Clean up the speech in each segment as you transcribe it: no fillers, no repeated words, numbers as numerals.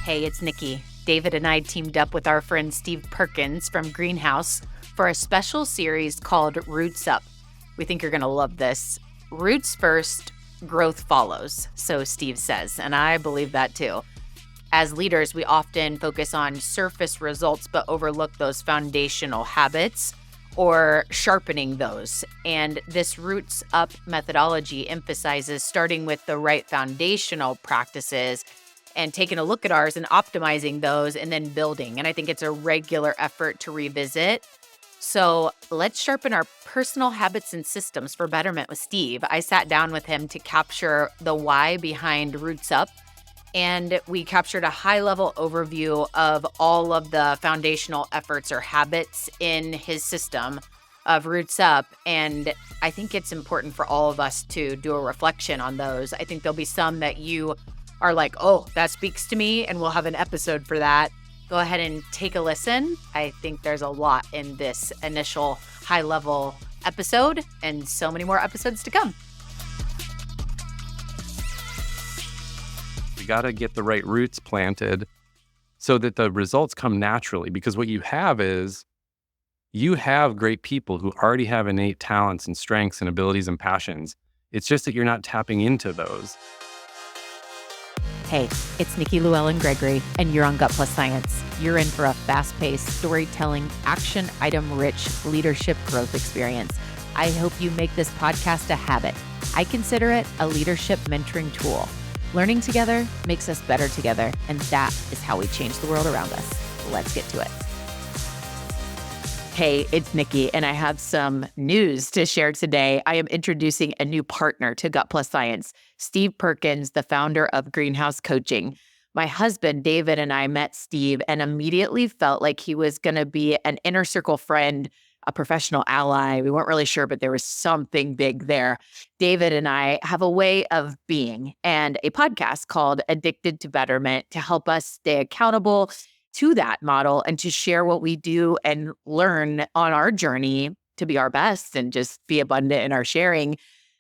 Hey, it's Nikki. David and I teamed up with our friend Steve Perkins from Greenhouse for a special series called RootsUp. We think you're going to love this. Roots first, growth follows, so Steve says, and I believe that too. As leaders, we often focus on surface results but overlook those foundational habits or sharpening those. And this RootsUp methodology emphasizes starting with the right foundational practices and taking a look at ours and optimizing those and then building. And I think it's a regular effort to revisit. So let's sharpen our personal habits and systems for betterment with Steve. I sat down with him to capture the why behind RootsUp, and we captured a high-level overview of all of the foundational efforts or habits in his system of RootsUp. And I think it's important for all of us to do a reflection on those. I think there'll be some that you are like, oh, that speaks to me, and we'll have an episode for that. Go ahead and take a listen. I think there's a lot in this initial high-level episode and so many more episodes to come. We got to get the right roots planted so that the results come naturally, because what you have is you have great people who already have innate talents and strengths and abilities and passions. It's just that you're not tapping into those. Hey, it's Nikki Llewellyn Gregory, and you're on Gut Plus Science. You're in for a fast-paced, storytelling, action item-rich leadership growth experience. I hope you make this podcast a habit. I consider it a leadership mentoring tool. Learning together makes us better together, and that is how we change the world around us. Let's get to it. Hey, it's Nikki, and I have some news to share today. I am introducing a new partner to Gut Plus Science, Steve Perkins, the founder of Greenhouse Coaching. My husband, David, and I met Steve and immediately felt like he was going to be an inner circle friend, a professional ally. We weren't really sure, but there was something big there. David and I have a way of being and a podcast called Addicted to Betterment to help us stay accountable to that model and to share what we do and learn on our journey to be our best and just be abundant in our sharing.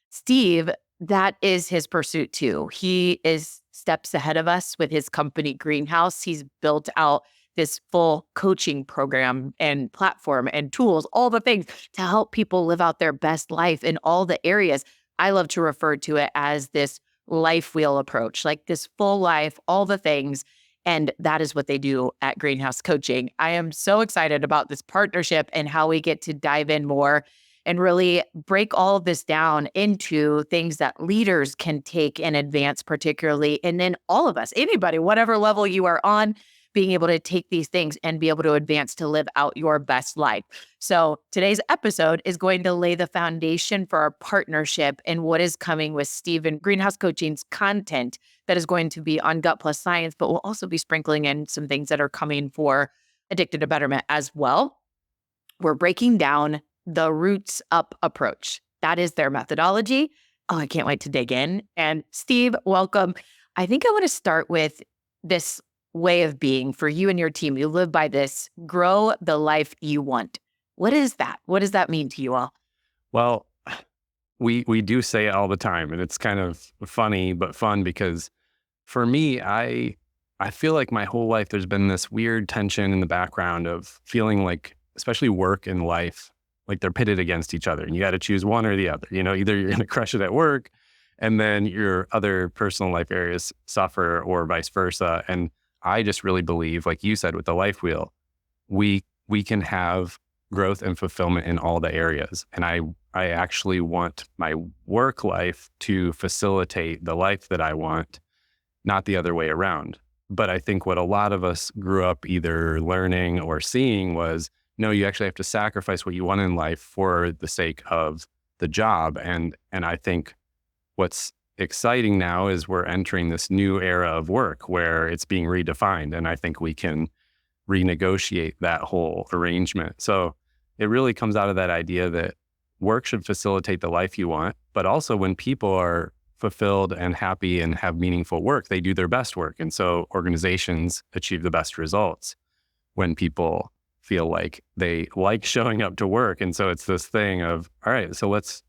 Steve, that is his pursuit too. He is steps ahead of us with his company Greenhouse. He's built out this full coaching program and platform and tools, all the things to help people live out their best life in all the areas. I love to refer to it as this life wheel approach, like this full life, all the things. And that is what they do at Greenhouse Coaching. I am so excited about this partnership and how we get to dive in more and really break all of this down into things that leaders can take and advance particularly. And then all of us, anybody, whatever level you are on, being able to take these things and be able to advance to live out your best life. So today's episode is going to lay the foundation for our partnership and what is coming with Steve and Greenhouse Coaching's content that is going to be on Gut Plus Science, but we'll also be sprinkling in some things that are coming for Addicted to Betterment as well. We're breaking down the RootsUp approach. That is their methodology. Oh, I can't wait to dig in. And Steve, welcome. I think I want to start with this way of being for you and your team. You live by this, grow the life you want. What is that? What does that mean to you all? Well, we do say it all the time, and it's kind of funny but fun because for me, I feel like my whole life there's been this weird tension in the background of feeling like, especially work and life, like they're pitted against each other, and you got to choose one or the other. You know, either you're going to crush it at work, and then your other personal life areas suffer, or vice versa. And I just really believe, like you said, with the life wheel, we can have growth and fulfillment in all the areas. And I actually want my work life to facilitate the life that I want, not the other way around. But I think what a lot of us grew up either learning or seeing was, no, you actually have to sacrifice what you want in life for the sake of the job. And I think what's exciting now is we're entering this new era of work where it's being redefined. And I think we can renegotiate that whole arrangement. So it really comes out of that idea that work should facilitate the life you want, but also when people are fulfilled and happy and have meaningful work, they do their best work. And so organizations achieve the best results when people feel like they like showing up to work. And so it's this thing of, all right, so let's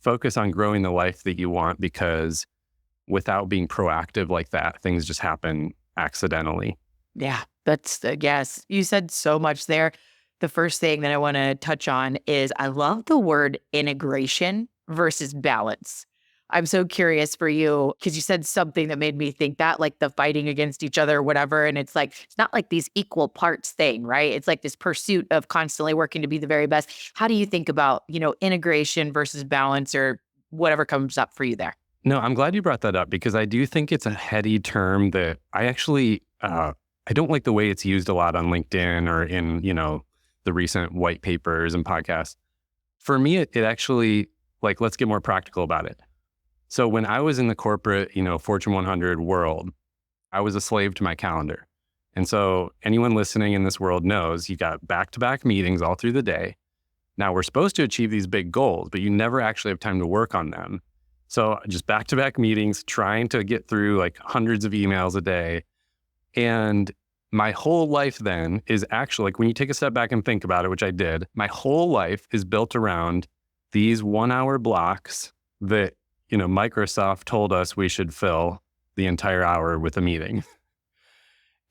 focus on growing the life that you want, because without being proactive like that, things just happen accidentally. Yeah, that's, yes, you said so much there. The first thing that I want to touch on is I love the word integration versus balance. I'm so curious for you because you said something that made me think that, like the fighting against each other or whatever. And it's like, it's not like these equal parts thing, right? It's like this pursuit of constantly working to be the very best. How do you think about, integration versus balance or whatever comes up for you there? No, I'm glad you brought that up because I do think it's a heady term that I actually, I don't like the way it's used a lot on LinkedIn or in, the recent white papers and podcasts. For me, it actually, like, let's get more practical about it. So when I was in the corporate, Fortune 100 world, I was a slave to my calendar. And so anyone listening in this world knows you got back-to-back meetings all through the day. Now we're supposed to achieve these big goals, but you never actually have time to work on them. So just back-to-back meetings, trying to get through like hundreds of emails a day. And my whole life then is actually, like when you take a step back and think about it, which I did, my whole life is built around these 1 hour blocks that, Microsoft told us we should fill the entire hour with a meeting.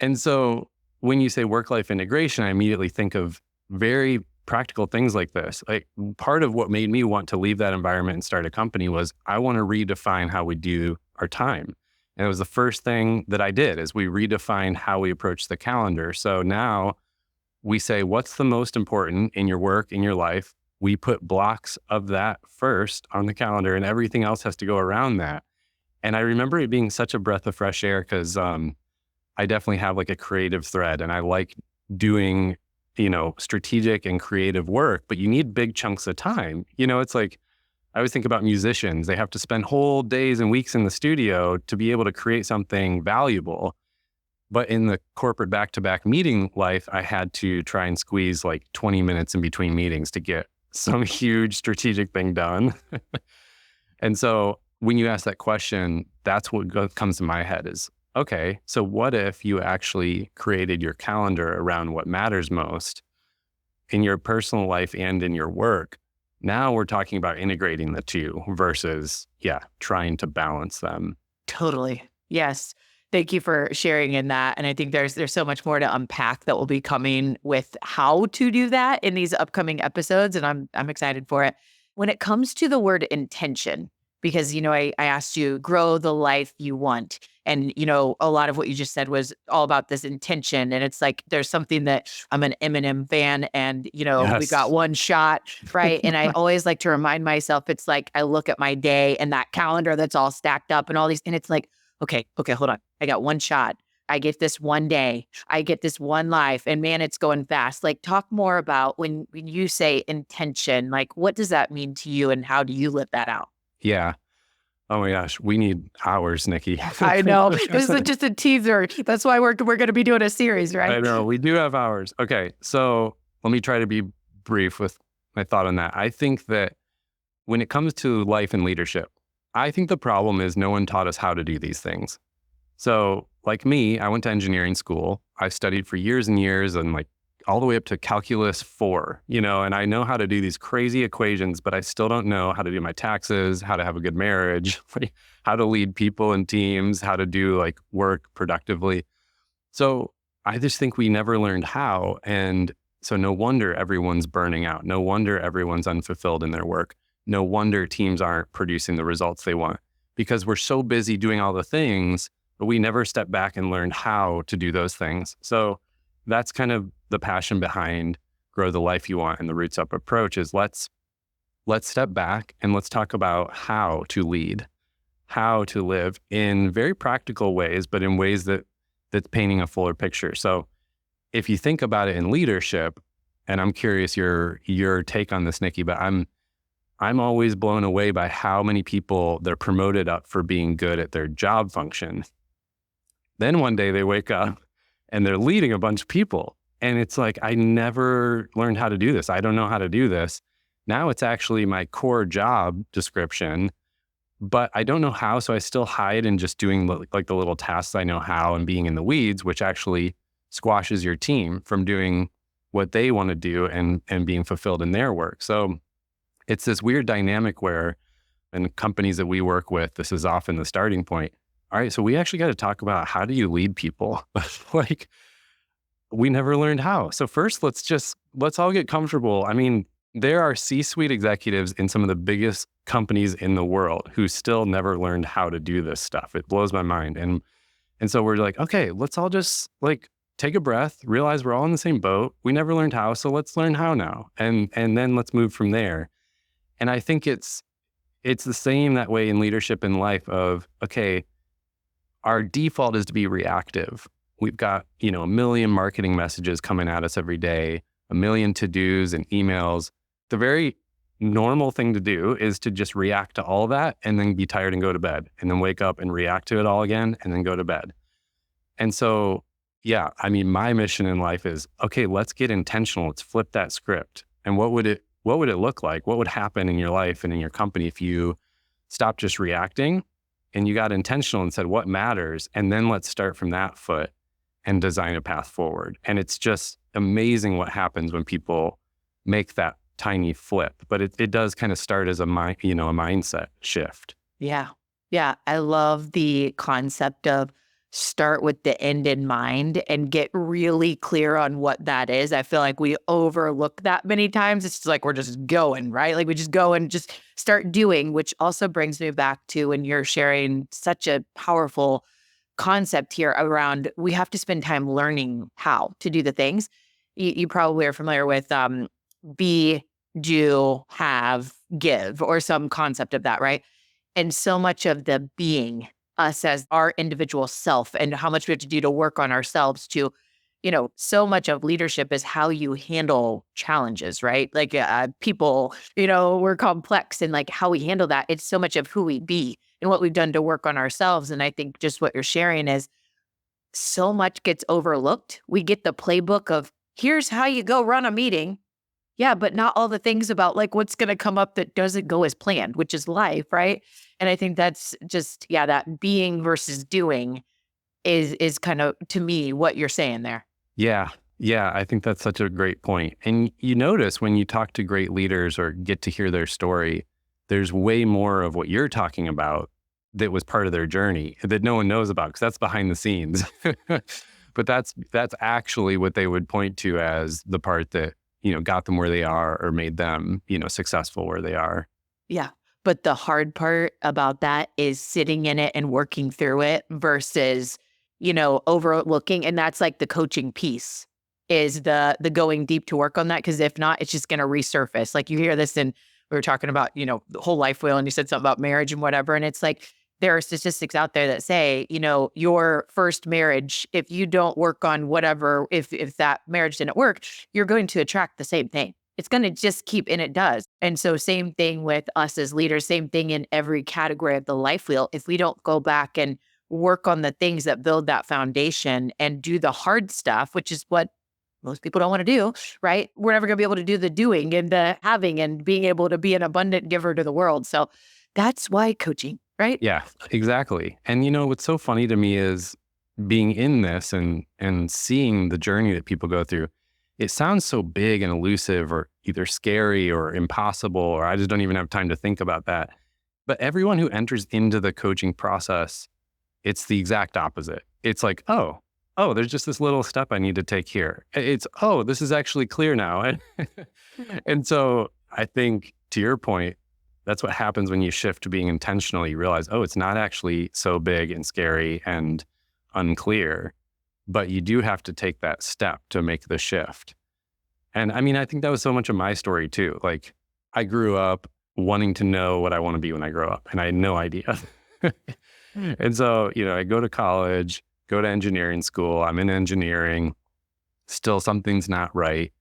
And so when you say work-life integration, I immediately think of very practical things like this. Like part of what made me want to leave that environment and start a company was I want to redefine how we do our time. And it was the first thing that I did is we redefined how we approach the calendar. So now we say, what's the most important in your work, in your life? We put blocks of that first on the calendar and everything else has to go around that. And I remember it being such a breath of fresh air because I definitely have like a creative thread and I like doing, strategic and creative work, but you need big chunks of time. It's like, I always think about musicians. They have to spend whole days and weeks in the studio to be able to create something valuable. But in the corporate back-to-back meeting life, I had to try and squeeze like 20 minutes in between meetings to get some huge strategic thing done. And so when you ask that question, that's what comes to my head is, okay, so what if you actually created your calendar around what matters most in your personal life and in your work? Now we're talking about integrating the two versus, trying to balance them. Totally. Yes. Thank you for sharing in that. And I think there's so much more to unpack that will be coming with how to do that in these upcoming episodes. And I'm excited for it. When it comes to the word intention, because, I asked you, grow the life you want. And, a lot of what you just said was all about this intention. And it's like, there's something that I'm an Eminem fan and, we got Yes. one shot, right? And I always like to remind myself, it's like, I look at my day and that calendar that's all stacked up and all these, and it's like, okay, hold on. I got one shot. I get this one day. I get this one life. And man, it's going fast. Like talk more about when you say intention, like what does that mean to you and how do you live that out? Yeah. Oh my gosh, we need hours, Nikki. I know. This is just a teaser. That's why we're going to be doing a series, right? I know, we do have hours. Okay, so let me try to be brief with my thought on that. I think that when it comes to life and leadership, I think the problem is no one taught us how to do these things. So like me, I went to engineering school. I studied for years and years and like all the way up to calculus 4, and I know how to do these crazy equations, but I still don't know how to do my taxes, how to have a good marriage, how to lead people and teams, how to do like work productively. So I just think we never learned how. And so no wonder everyone's burning out. No wonder everyone's unfulfilled in their work. No wonder teams aren't producing the results they want because we're so busy doing all the things, but we never step back and learn how to do those things. So that's kind of the passion behind Grow the Life You Want and the RootsUp approach is let's step back and let's talk about how to lead, how to live in very practical ways, but in ways that's painting a fuller picture. So if you think about it in leadership, and I'm curious your take on this, Nikki, but I'm always blown away by how many people they're promoted up for being good at their job function. Then one day they wake up and they're leading a bunch of people. And it's like, I never learned how to do this. I don't know how to do this. Now it's actually my core job description, but I don't know how. So I still hide in just doing like the little tasks I know how and being in the weeds, which actually squashes your team from doing what they want to do and being fulfilled in their work. So it's this weird dynamic where in companies that we work with, this is often the starting point. all right, so we actually got to talk about how do you lead people? Like, we never learned how. So first, let's all get comfortable. I mean, there are C-suite executives in some of the biggest companies in the world who still never learned how to do this stuff. It blows my mind. And so we're like, okay, let's all just like take a breath, realize we're all in the same boat. We never learned how, so let's learn how now. And then let's move from there. And I think it's the same that way in leadership in life of, okay, our default is to be reactive. We've got, a million marketing messages coming at us every day, a million to-dos and emails. The very normal thing to do is to just react to all that and then be tired and go to bed, and then wake up and react to it all again and then go to bed. And so, yeah, I mean, my mission in life is, okay, let's get intentional. Let's flip that script. And what would it look like? What would happen in your life and in your company if you stopped just reacting and you got intentional and said, what matters? And then let's start from that foot and design a path forward. And it's just amazing what happens when people make that tiny flip. But it does kind of start as a mindset shift. Yeah. Yeah. I love the concept of start with the end in mind and get really clear on what that is. I feel like we overlook that many times. It's just like we're just going, right? Like we just go and just start doing, which also brings me back to when you're sharing such a powerful concept here around we have to spend time learning how to do the things. You probably are familiar with be, do, have, give, or some concept of that, right? And so much of the being us as our individual self and how much we have to do to work on ourselves to, so much of leadership is how you handle challenges, right? Like people, we're complex and like how we handle that. It's so much of who we be and what we've done to work on ourselves. And I think just what you're sharing is so much gets overlooked. We get the playbook of here's how you go run a meeting. Yeah, but not all the things about like what's going to come up that doesn't go as planned, which is life, right? And I think that's just, that being versus doing is kind of, to me, what you're saying there. Yeah. Yeah. I think that's such a great point. And you notice when you talk to great leaders or get to hear their story, there's way more of what you're talking about that was part of their journey that no one knows about because that's behind the scenes. But that's actually what they would point to as the part that, got them where they are or made them, successful where they are. Yeah. But the hard part about that is sitting in it and working through it versus, overlooking. And that's like the coaching piece is the going deep to work on that. Because if not, it's just going to resurface. Like you hear this and we were talking about, the whole life wheel and you said something about marriage and whatever. And it's like, there are statistics out there that say, your first marriage, if you don't work on whatever, if that marriage didn't work, you're going to attract the same thing. It's going to just keep, and it does. And so same thing with us as leaders, same thing in every category of the life wheel. If we don't go back and work on the things that build that foundation and do the hard stuff, which is what most people don't want to do, right? We're never going to be able to do the doing and the having and being able to be an abundant giver to the world. So that's why coaching, right? Yeah, exactly. And what's so funny to me is being in this and seeing the journey that people go through. It sounds so big and elusive or either scary or impossible, or I just don't even have time to think about that. But everyone who enters into the coaching process, it's the exact opposite. It's like, oh, there's just this little step I need to take here. It's, this is actually clear now. And so I think to your point, that's what happens when you shift to being intentional. You realize, it's not actually so big and scary and unclear, but you do have to take that step to make the shift. And I mean, I think that was so much of my story too. Like I grew up wanting to know what I want to be when I grow up, and I had no idea. And so, I go to college, go to engineering school. I'm in engineering. Still something's not right.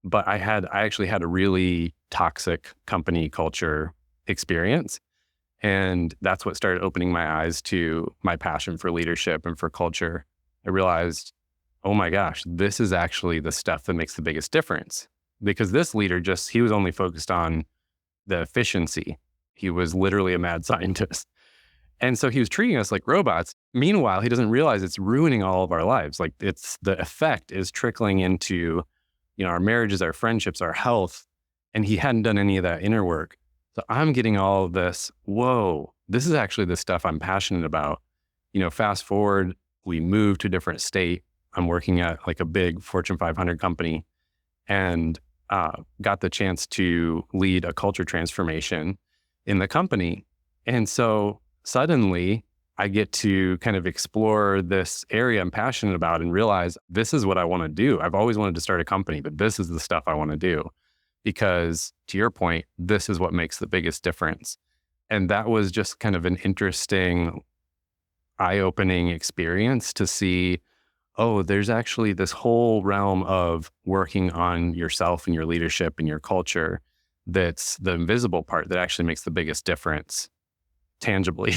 But I actually had a really toxic company culture experience. And that's what started opening my eyes to my passion for leadership and for culture. I realized, oh my gosh, this is actually the stuff that makes the biggest difference. Because this leader he was only focused on the efficiency. He was literally a mad scientist. And so he was treating us like robots. Meanwhile, he doesn't realize it's ruining all of our lives. Like the effect is trickling into, our marriages, our friendships, our health. And he hadn't done any of that inner work. So I'm getting all of this, whoa, this is actually the stuff I'm passionate about. Fast forward, we moved to a different state. I'm working at like a big Fortune 500 company and got the chance to lead a culture transformation in the company. And so suddenly I get to kind of explore this area I'm passionate about and realize this is what I want to do. I've always wanted to start a company, but this is the stuff I want to do because, to your point, this is what makes the biggest difference. And that was just kind of an interesting, eye-opening experience to see, oh, there's actually this whole realm of working on yourself and your leadership and your culture that's the invisible part that actually makes the biggest difference tangibly.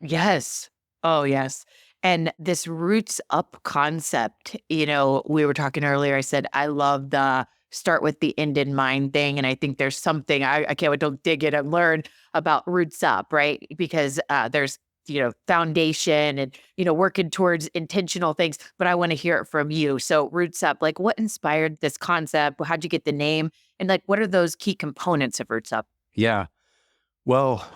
Yes. Oh, yes. And this roots up concept, we were talking earlier. I said, I love the start with the end in mind thing. And I think there's something I can't wait to dig in and learn about roots up, right? Because there's, foundation and, working towards intentional things, but I want to hear it from you. So roots up, like what inspired this concept? How'd you get the name? And like, what are those key components of roots up? Yeah. Well,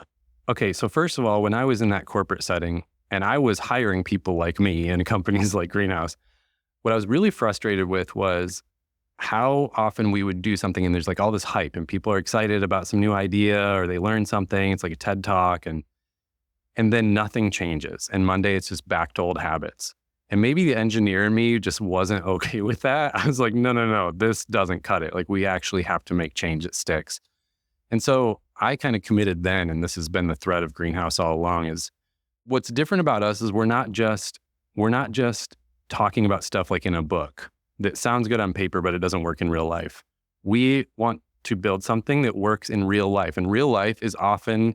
okay. So first of all, when I was in that corporate setting and I was hiring people like me in companies like Greenhouse, what I was really frustrated with was how often we would do something and there's like all this hype and people are excited about some new idea or they learn something. It's like a TED talk and then nothing changes. And Monday it's just back to old habits. And maybe the engineer in me just wasn't okay with that. I was like, no, this doesn't cut it. Like we actually have to make change that sticks. And so I kind of committed then, and this has been the thread of Greenhouse all along, is what's different about us is we're not just talking about stuff like in a book that sounds good on paper, but it doesn't work in real life. We want to build something that works in real life, and real life is often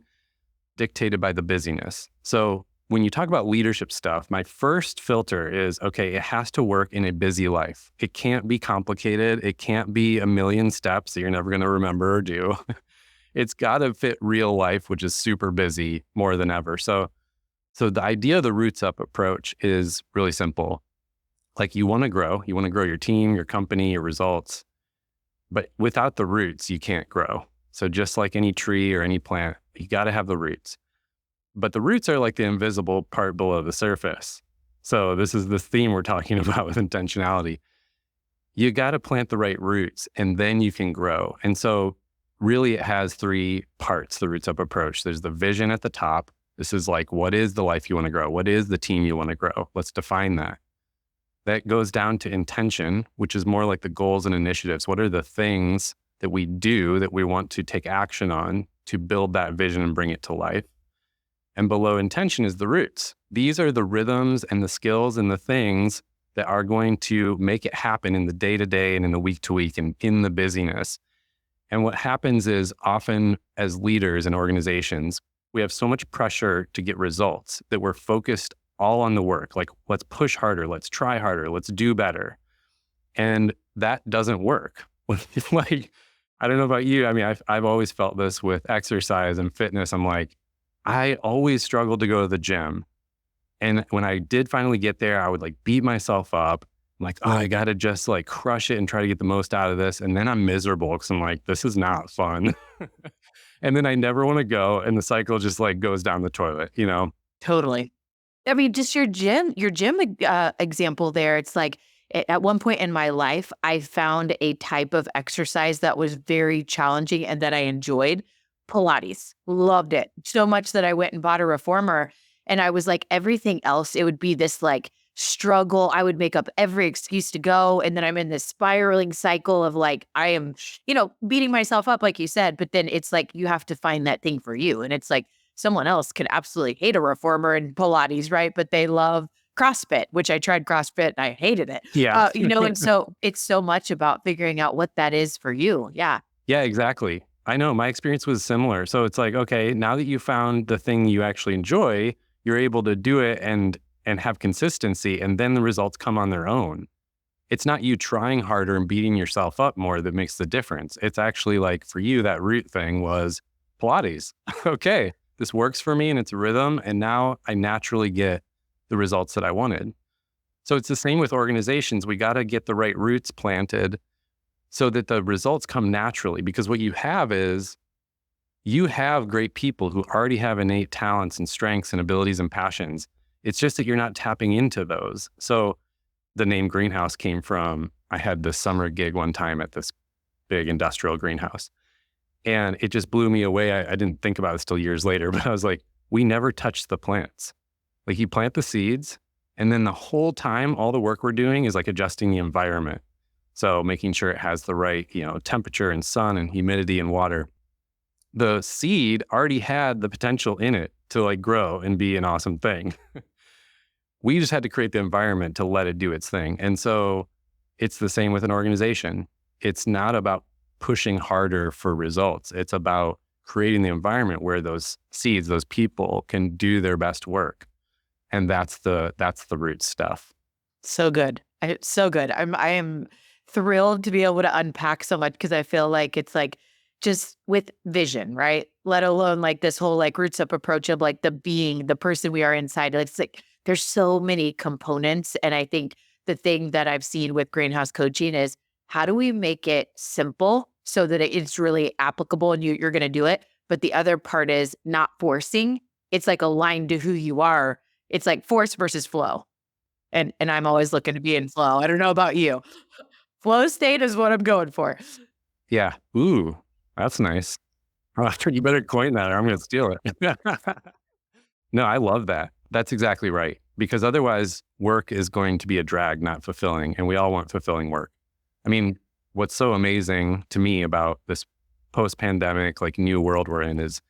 dictated by the busyness. So when you talk about leadership stuff, my first filter is, okay, it has to work in a busy life. It can't be complicated. It can't be a million steps that you're never going to remember or do. It's got to fit real life, which is super busy more than ever. So the idea of the roots up approach is really simple. Like you want to grow your team, your company, your results, but without the roots, you can't grow. So just like any tree or any plant, you got to have the roots. But the roots are like the invisible part below the surface. So this is the theme we're talking about with intentionality. You got to plant the right roots and then you can grow. And so really it has three parts, the roots up approach. There's the vision at the top. This is like, what is the life you want to grow? What is the team you want to grow? Let's define that. That goes down to intention, which is more like the goals and initiatives. What are the things that we do that we want to take action on to build that vision and bring it to life? And below intention is the roots. These are the rhythms and the skills and the things that are going to make it happen in the day-to-day and in the week-to-week and in the busyness. And what happens is often as leaders in organizations, we have so much pressure to get results that we're focused all on the work. Like, let's push harder, let's try harder, let's do better. And that doesn't work. Like, I don't know about you. I mean, I've always felt this with exercise and fitness. I'm like, I always struggled to go to the gym. And when I did finally get there, I would like beat myself up. I'm like, oh, I got to just like crush it and try to get the most out of this. And then I'm miserable because I'm like, this is not fun. And then I never want to go. And the cycle just like goes down the toilet, Totally. I mean, just your gym example there. It's like at one point in my life, I found a type of exercise that was very challenging and that I enjoyed. Pilates. Loved it so much that I went and bought a reformer. And I was like, everything else, it would be this like struggle. I would make up every excuse to go. And then I'm in this spiraling cycle of like, I am, beating myself up, like you said. But then it's like, you have to find that thing for you. And it's like, someone else could absolutely hate a reformer and Pilates, right? But they love CrossFit, which I tried CrossFit and I hated it. Yeah. And so it's so much about figuring out what that is for you. Yeah. Yeah, exactly. I know my experience was similar. So it's like, okay, now that you found the thing you actually enjoy, you're able to do it and have consistency, and then the results come on their own. It's not you trying harder and beating yourself up more that makes the difference. It's actually like for you, that root thing was Pilates. Okay, this works for me and it's a rhythm, and now I naturally get the results that I wanted. So it's the same with organizations. We got to get the right roots planted so that the results come naturally, because what you have is you have great people who already have innate talents and strengths and abilities and passions. It's just that you're not tapping into those. So the name greenhouse came from, I had this summer gig one time at this big industrial greenhouse. And it just blew me away. I didn't think about it till years later, but I was like, we never touched the plants. Like, you plant the seeds, and then the whole time, all the work we're doing is like adjusting the environment. So making sure it has the right, temperature and sun and humidity and water. The seed already had the potential in it to like grow and be an awesome thing. We just had to create the environment to let it do its thing. And so it's the same with an organization. It's not about pushing harder for results. It's about creating the environment where those seeds, those people can do their best work. And that's the root stuff. So good. So good. I am thrilled to be able to unpack so much, because I feel like it's like just with vision, right? Let alone like this whole like RootsUp approach of like the person we are inside. It's like there's so many components. And I think the thing that I've seen with Greenhouse Coaching is, how do we make it simple so that it's really applicable and you're going to do it? But the other part is not forcing. It's like aligned to who you are. It's like force versus flow. And I'm always looking to be in flow. I don't know about you. Flow state is what I'm going for. Yeah. Ooh, that's nice. You better coin that or I'm going to steal it. No, I love that. That's exactly right. Because otherwise, work is going to be a drag, not fulfilling. And we all want fulfilling work. I mean, what's so amazing to me about this post-pandemic, like new world we're in, is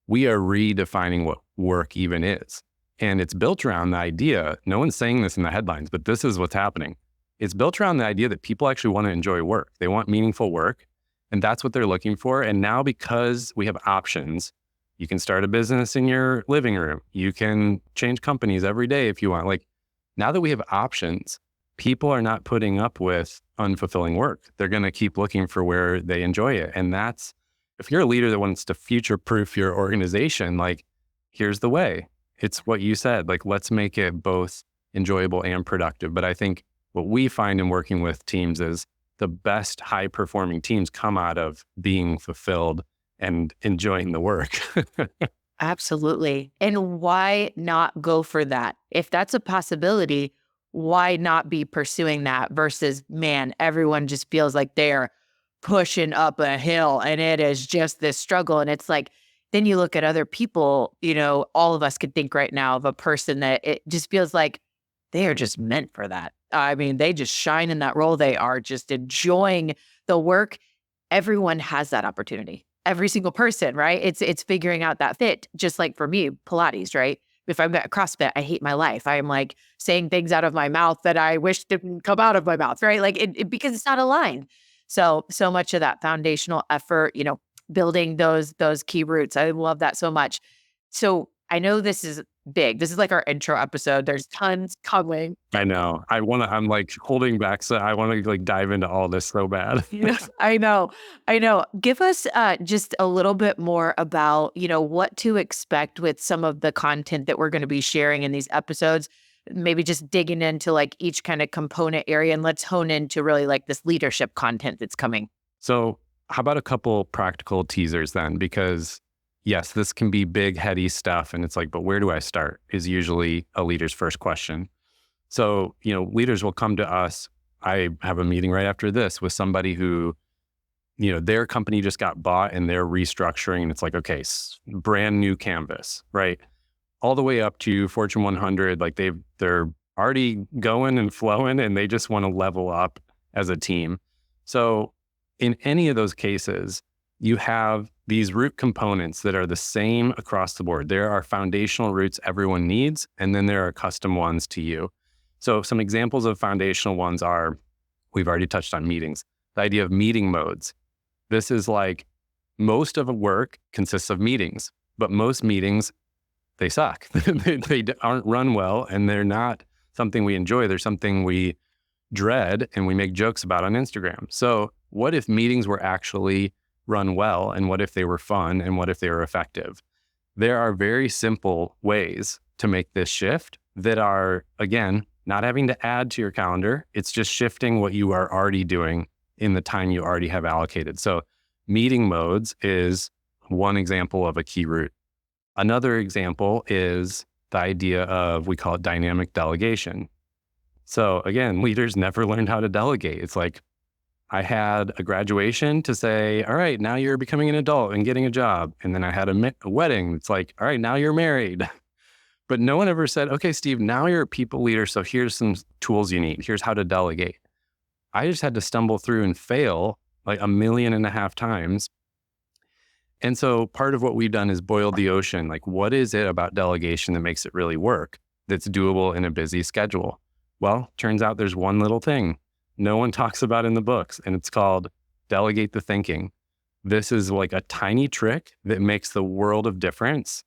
we are redefining what work even is. And it's built around the idea, no one's saying this in the headlines, but this is what's happening. It's built around the idea that people actually want to enjoy work. They want meaningful work, and that's what they're looking for. And now, because we have options, you can start a business in your living room. You can change companies every day if you want. Like, now that we have options, people are not putting up with unfulfilling work. They're going to keep looking for where they enjoy it. And that's, if you're a leader that wants to future-proof your organization, like, here's the way. It's what you said, like, let's make it both enjoyable and productive. But I think what we find in working with teams is the best high-performing teams come out of being fulfilled and enjoying the work. Absolutely. And why not go for that? If that's a possibility, why not be pursuing that versus, man, everyone just feels like they're pushing up a hill and it is just this struggle. And it's like, then you look at other people, all of us could think right now of a person that it just feels like they are just meant for that. I mean, they just shine in that role. They are just enjoying the work. Everyone has that opportunity. Every single person, right? It's figuring out that fit. Just like for me, Pilates, right? If I'm at CrossFit, I hate my life. I'm like saying things out of my mouth that I wish didn't come out of my mouth, right? Like because it's not aligned. So much of that foundational effort, building those key roots. I love that so much. So I know this is big. This is like our intro episode. There's tons coming. I know. I'm like holding back. So I want to like dive into all this so bad. I know. Give us just a little bit more about, what to expect with some of the content that we're going to be sharing in these episodes. Maybe just digging into like each kind of component area, and let's hone into really like this leadership content that's coming. So how about a couple practical teasers then? Because yes, this can be big, heady stuff. And it's like, but where do I start is usually a leader's first question. So, leaders will come to us. I have a meeting right after this with somebody who, their company just got bought and they're restructuring. And it's like, okay, brand new canvas, right? All the way up to Fortune 100, like they're already going and flowing and they just want to level up as a team. So in any of those cases, you have these root components that are the same across the board. There are foundational roots everyone needs, and then there are custom ones to you. So some examples of foundational ones are, we've already touched on meetings, the idea of meeting modes. This is like most of the work consists of meetings, but most meetings, they suck. They aren't run well, and they're not something we enjoy. They're something we dread and we make jokes about on Instagram. So what if meetings were actually run well, and what if they were fun, and what if they were effective? There are very simple ways to make this shift that are, again, not having to add to your calendar. It's just shifting what you are already doing in the time you already have allocated. So meeting modes is one example of a key root. Another example is the idea of, we call it dynamic delegation. So again, leaders never learned how to delegate. It's like, I had a graduation to say, all right, now you're becoming an adult and getting a job. And then I had a wedding. It's like, all right, now you're married. But no one ever said, okay, Steve, now you're a people leader. So here's some tools you need. Here's how to delegate. I just had to stumble through and fail like 1.5 million times. And so part of what we've done is boiled the ocean. Like, what is it about delegation that makes it really work, that's doable in a busy schedule? Well, turns out there's one little thing no one talks about in the books, and it's called delegate the thinking. This is like a tiny trick that makes the world of difference,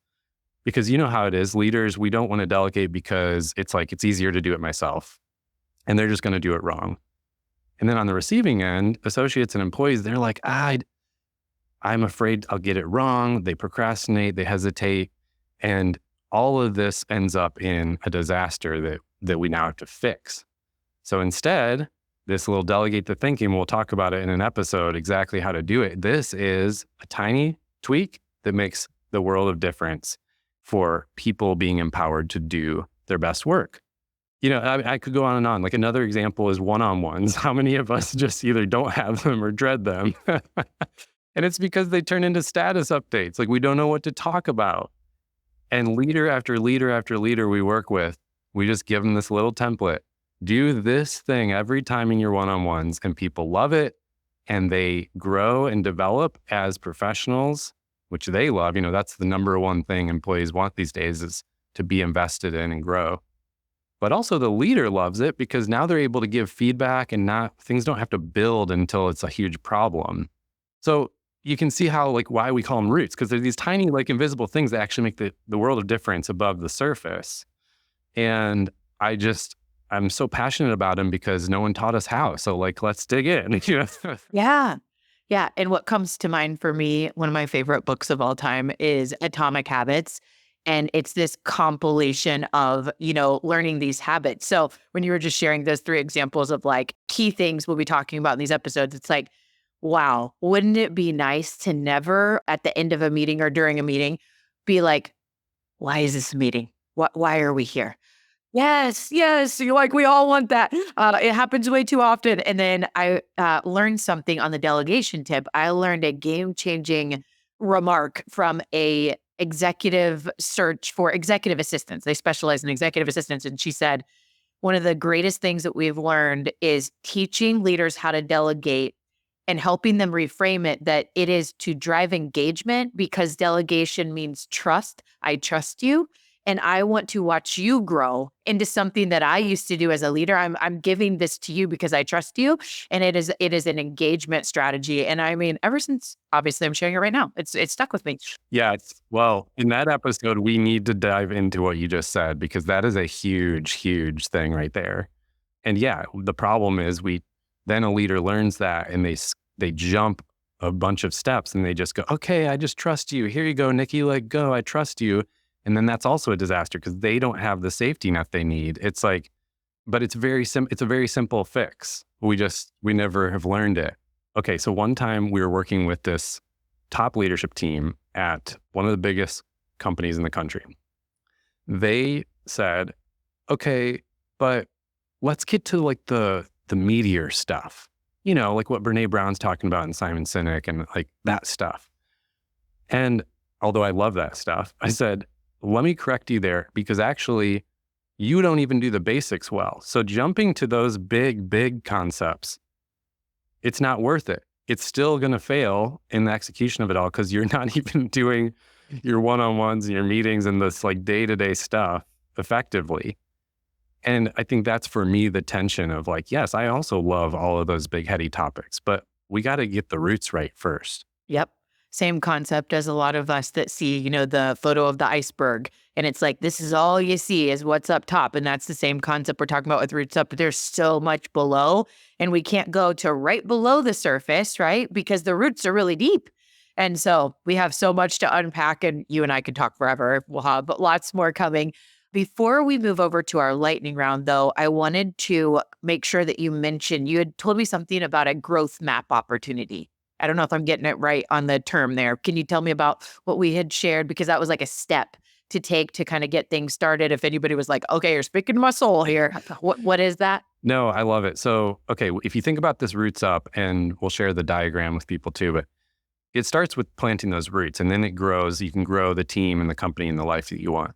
because you know how it is. Leaders, we don't want to delegate because it's like, it's easier to do it myself, and they're just going to do it wrong. And then on the receiving end, associates and employees, they're like, I'm afraid I'll get it wrong. They procrastinate, they hesitate. And all of this ends up in a disaster that we now have to fix. So instead, this little delegate the thinking, we'll talk about it in an episode, exactly how to do it. This is a tiny tweak that makes the world of difference for people being empowered to do their best work. You know, I could go on and on. Like, another example is one-on-ones. How many of us just either don't have them or dread them? And it's because they turn into status updates. Like, we don't know what to talk about. And leader after leader after leader we work with, we just give them this little template. Do this thing every time in your one-on-ones, and people love it, and they grow and develop as professionals, which they love. You know, that's the number one thing employees want these days, is to be invested in and grow. But also the leader loves it because now they're able to give feedback, and things don't have to build until it's a huge problem. So you can see how, like, why we call them roots, because they're these tiny, like, invisible things that actually make the world of difference above the surface. And I'm so passionate about them because no one taught us how. So, like, let's dig in. Yeah. Yeah. And what comes to mind for me, one of my favorite books of all time is Atomic Habits. And it's this compilation of, learning these habits. So when you were just sharing those 3 examples of like key things we'll be talking about in these episodes, it's like, wow, wouldn't it be nice to never at the end of a meeting or during a meeting be like, why is this a meeting? Why are we here? Yes, yes. You're like, we all want that. It happens way too often. And then I learned something on the delegation tip. I learned a game-changing remark from a executive search for executive assistants. They specialize in executive assistants. And she said, one of the greatest things that we've learned is teaching leaders how to delegate and helping them reframe it that it is to drive engagement, because delegation means trust. I trust you, and I want to watch you grow into something that I used to do as a leader. I'm giving this to you because I trust you, and it is an engagement strategy. And I mean, ever since, obviously, I'm sharing it right now. It's stuck with me. Yeah. Well, in that episode, we need to dive into what you just said, because that is a huge, huge thing right there. And yeah, the problem is then a leader learns that, and they jump a bunch of steps, and they just go, okay, I just trust you. Here you go, Nikki, like, go, I trust you. And then that's also a disaster because they don't have the safety net they need. It's like, but it's it's a very simple fix. We never have learned it. Okay, so one time we were working with this top leadership team at one of the biggest companies in the country. They said, okay, but let's get to like the meatier stuff. You know, like what Brene Brown's talking about in Simon Sinek and like that stuff. And although I love that stuff, I said, let me correct you there, because actually you don't even do the basics well. So jumping to those big, big concepts, it's not worth it. It's still going to fail in the execution of it all because you're not even doing your one-on-ones and your meetings and this like day-to-day stuff effectively. And I think that's, for me, the tension of like, yes, I also love all of those big heady topics, but we got to get the roots right first. Yep. Same concept as a lot of us that see, the photo of the iceberg. And it's like, this is all you see is what's up top. And that's the same concept we're talking about with RootsUp. But there's so much below, and we can't go to right below the surface, right? Because the roots are really deep. And so we have so much to unpack, and you and I could talk forever. We'll have lots more coming. Before we move over to our lightning round, though, I wanted to make sure that you mentioned, you had told me something about a growth map opportunity. I don't know if I'm getting it right on the term there. Can you tell me about what we had shared? Because that was like a step to take to kind of get things started? If anybody was like, okay, you're speaking to my soul here. What is that? No, I love it. So, okay, if you think about this roots up, and we'll share the diagram with people too, but it starts with planting those roots, and then it grows. You can grow the team and the company and the life that you want.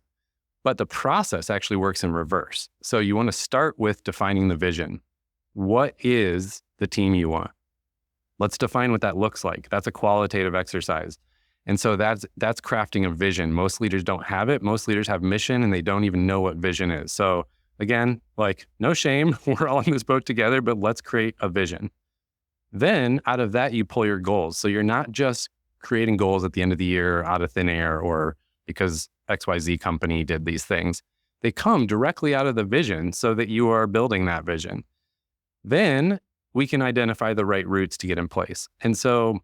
But the process actually works in reverse. So you want to start with defining the vision. What is the team you want? Let's define what that looks like. That's a qualitative exercise. And so that's crafting a vision. Most leaders don't have it. Most leaders have mission and they don't even know what vision is. So again, like, no shame. We're all in this boat together, but let's create a vision. Then out of that, you pull your goals. So you're not just creating goals at the end of the year out of thin air or because XYZ company did these things. They come directly out of the vision so that you are building that vision. Then we can identify the right routes to get in place. And so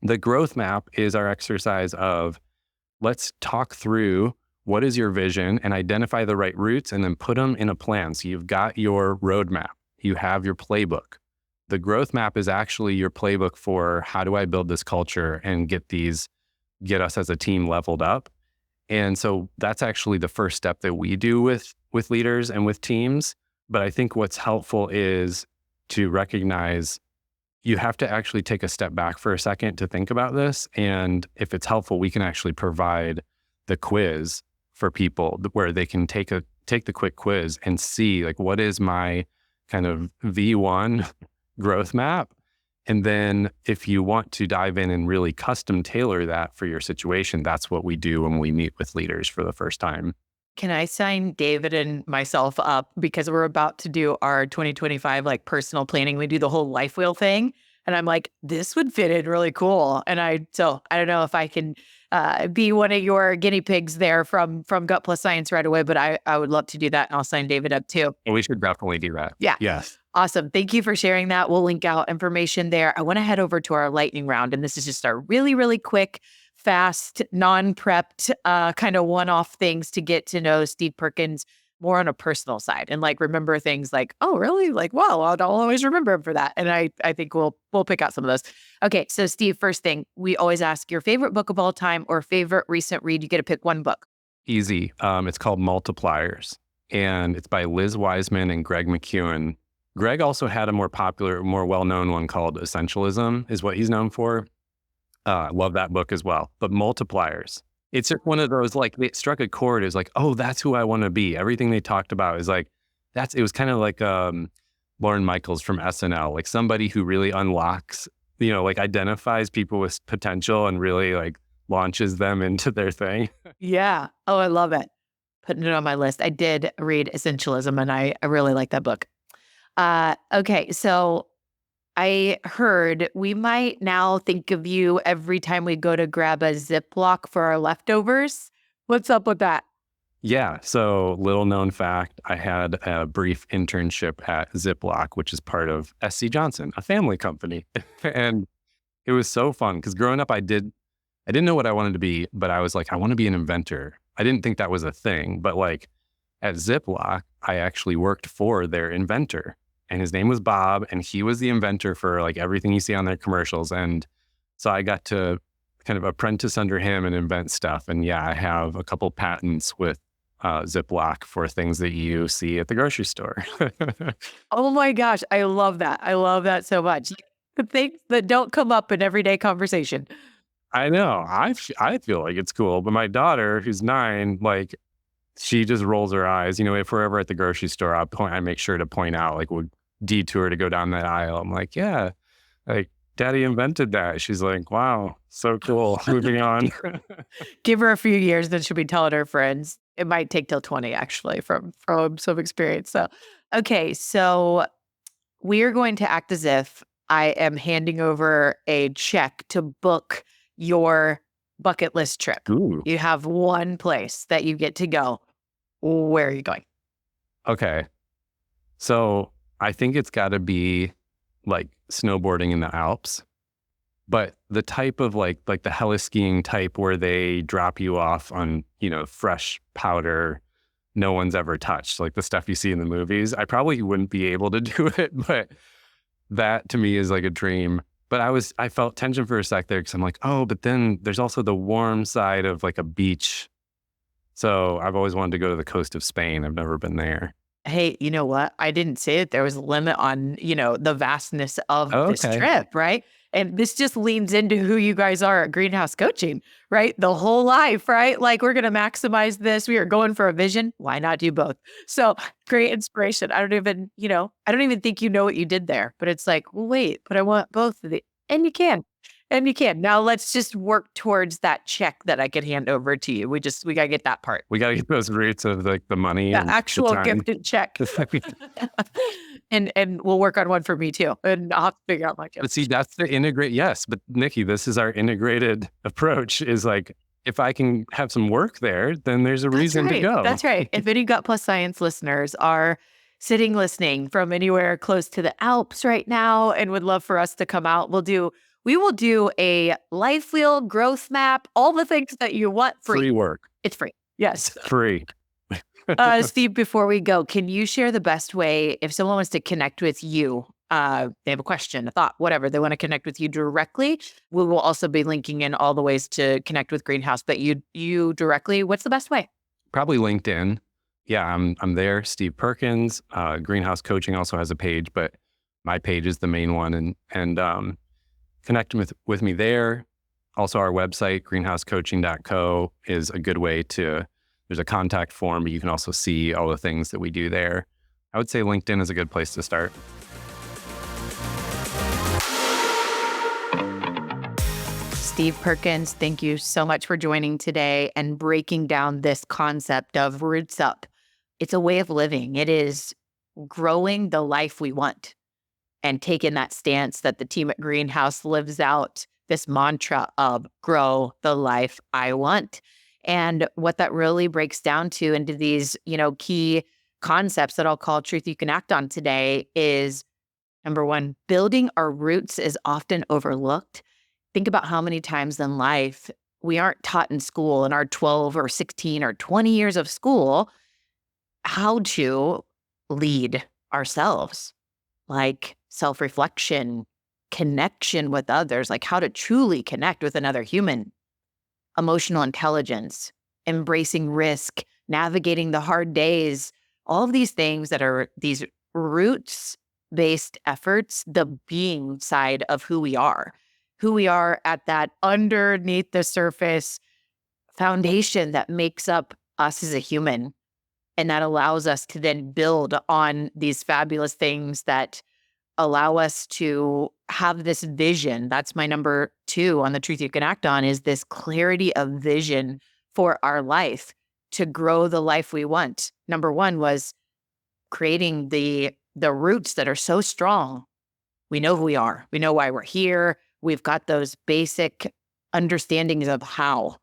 the growth map is our exercise of, let's talk through what is your vision and identify the right routes and then put them in a plan. So you've got your roadmap, you have your playbook. The growth map is actually your playbook for how do I build this culture and get us as a team leveled up. And so that's actually the first step that we do with leaders and with teams. But I think what's helpful is to recognize you have to actually take a step back for a second to think about this. And if it's helpful, we can actually provide the quiz for people where they can take the quick quiz and see, like, what is my kind of V1 growth map? And then if you want to dive in and really custom tailor that for your situation, that's what we do when we meet with leaders for the first time. Can I sign David and myself up because we're about to do our 2025 like personal planning? We do the whole life wheel thing. And I'm like, this would fit in really cool. And so I don't know if I can be one of your guinea pigs there from Gut Plus Science right away, but I would love to do that. And I'll sign David up too. And we should definitely do that. Yeah. Yes. Awesome. Thank you for sharing that. We'll link out information there. I want to head over to our lightning round. And this is just our really, really quick, fast, non-prepped kind of one-off things to get to know Steve Perkins more on a personal side and like remember things like, oh, really? Like, wow, I'll always remember him for that. And I think we'll pick out some of those. Okay. So Steve, first thing, we always ask your favorite book of all time or favorite recent read. You get to pick one book. Easy. It's called Multipliers, and it's by Liz Wiseman and Greg McKeown. Greg also had a more popular, more well-known one called Essentialism is what he's known for. I love that book as well. But Multipliers, it's one of those, like, it struck a chord. It was like, oh, that's who I want to be. Everything they talked about is like, it was kind of like Lorne Michaels from SNL, like somebody who really unlocks, like identifies people with potential and really like launches them into their thing. Yeah. Oh, I love it. Putting it on my list. I did read Essentialism and I really like that book. Okay. So I heard we might now think of you every time we go to grab a Ziploc for our leftovers. What's up with that? Yeah. So little known fact, I had a brief internship at Ziploc, which is part of SC Johnson, a family company. And it was so fun because growing up, I didn't know what I wanted to be, but I was like, I want to be an inventor. I didn't think that was a thing, but like at Ziploc, I actually worked for their inventor. And his name was Bob, and he was the inventor for like everything you see on their commercials. And so I got to kind of apprentice under him and invent stuff. And yeah, I have a couple patents with Ziploc for things that you see at the grocery store. Oh my gosh. I love that. I love that so much. The things that don't come up in everyday conversation. I know. I feel like it's cool. But my daughter, who's 9, like, she just rolls her eyes. If we're ever at the grocery store, I make sure to point out, like, we'll detour to go down that aisle. I'm like, yeah, like, Daddy invented that. She's like, wow, so cool. Moving on. Give her a few years, then she'll be telling her friends. It might take till 20, actually, from some experience. So, okay, so we're going to act as if I am handing over a check to book your bucket list trip. Ooh. You have one place that you get to go. Where are you going? Okay. So I think it's got to be like snowboarding in the Alps, but the type of like the heliskiing type where they drop you off on, fresh powder no one's ever touched, like the stuff you see in the movies. I probably wouldn't be able to do it, but that to me is like a dream. But I felt tension for a sec there because I'm like, oh, but then there's also the warm side of like a beach So I've always wanted to go to the coast of Spain. I've never been there. Hey, you know what? I didn't say that there was a limit on, the vastness of Oh, this okay. trip, right? And this just leans into who you guys are at Greenhouse Coaching, right? The whole life, right? Like we're going to maximize this. We are going for a vision. Why not do both? So great inspiration. I don't even think you know what you did there, but it's like, well, wait, but I want both of the, and you can. And you can. Now let's just work towards that check that I could hand over to you. We got to get that part. We got to get those roots of like the money The and actual the time. gifted check. And we'll work on one for me too. And I'll have to figure out my gift. But see, that's the integrate. Yes. But Nikki, this is our integrated approach is like, if I can have some work there, then there's a reason to go. That's right. If any Gut Plus Science listeners are sitting listening from anywhere close to the Alps right now and would love for us to come out, we will do a life wheel, growth map, all the things that you want free. Free work. It's free. Yes. Free. Steve, before we go, can you share the best way if someone wants to connect with you? They have a question, a thought, whatever. They want to connect with you directly. We will also be linking in all the ways to connect with Greenhouse, but you directly, what's the best way? Probably LinkedIn. Yeah, I'm there. Steve Perkins. Greenhouse Coaching also has a page, but my page is the main one. And connect with me there. Also, our website, greenhousecoaching.co, is a good way to. There's a contact form, but you can also see all the things that we do there. I would say LinkedIn is a good place to start. Steve Perkins, thank you so much for joining today and breaking down this concept of RootsUp. It's a way of living. It is growing the life we want and taking that stance that the team at Greenhouse lives out, this mantra of grow the life I want. And what that really breaks down to into these, key concepts that I'll call truth you can act on today is, number one, building our roots is often overlooked. Think about how many times in life we aren't taught in school in our 12 or 16 or 20 years of school how to lead ourselves, like self-reflection, connection with others, like how to truly connect with another human, emotional intelligence, embracing risk, navigating the hard days, all of these things that are these roots-based efforts, the being side of who we are at that underneath the surface foundation that makes up us as a human. And that allows us to then build on these fabulous things that allow us to have this vision. That's my number 2 on the truth you can act on, is this clarity of vision for our life to grow the life we want. Number 1 was creating the roots that are so strong. We know who we are. We know why we're here. We've got those basic understandings of how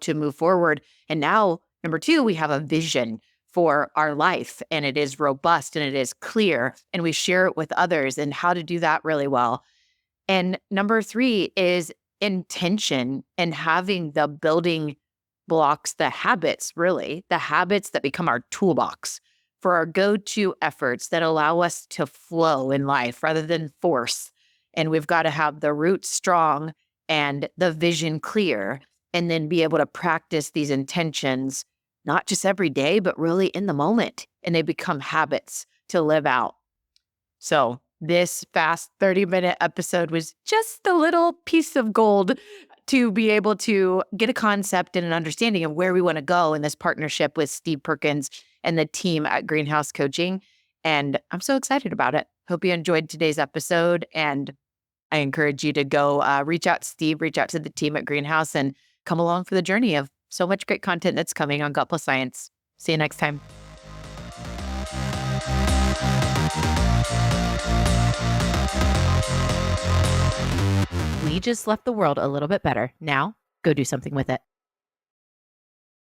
to move forward. And now, number 2, we have a vision for our life, and it is robust and it is clear, and we share it with others and how to do that really well. And number 3 is intention and having the building blocks, the habits that become our toolbox for our go-to efforts that allow us to flow in life rather than force. And we've got to have the roots strong and the vision clear, and then be able to practice these intentions not just every day, but really in the moment. And they become habits to live out. So this fast 30-minute episode was just a little piece of gold to be able to get a concept and an understanding of where we want to go in this partnership with Steve Perkins and the team at Greenhouse Coaching. And I'm so excited about it. Hope you enjoyed today's episode. And I encourage you to go reach out to Steve, reach out to the team at Greenhouse, and come along for the journey of so much great content that's coming on Gut Plus Science. See you next time. We just left the world a little bit better. Now, go do something with it.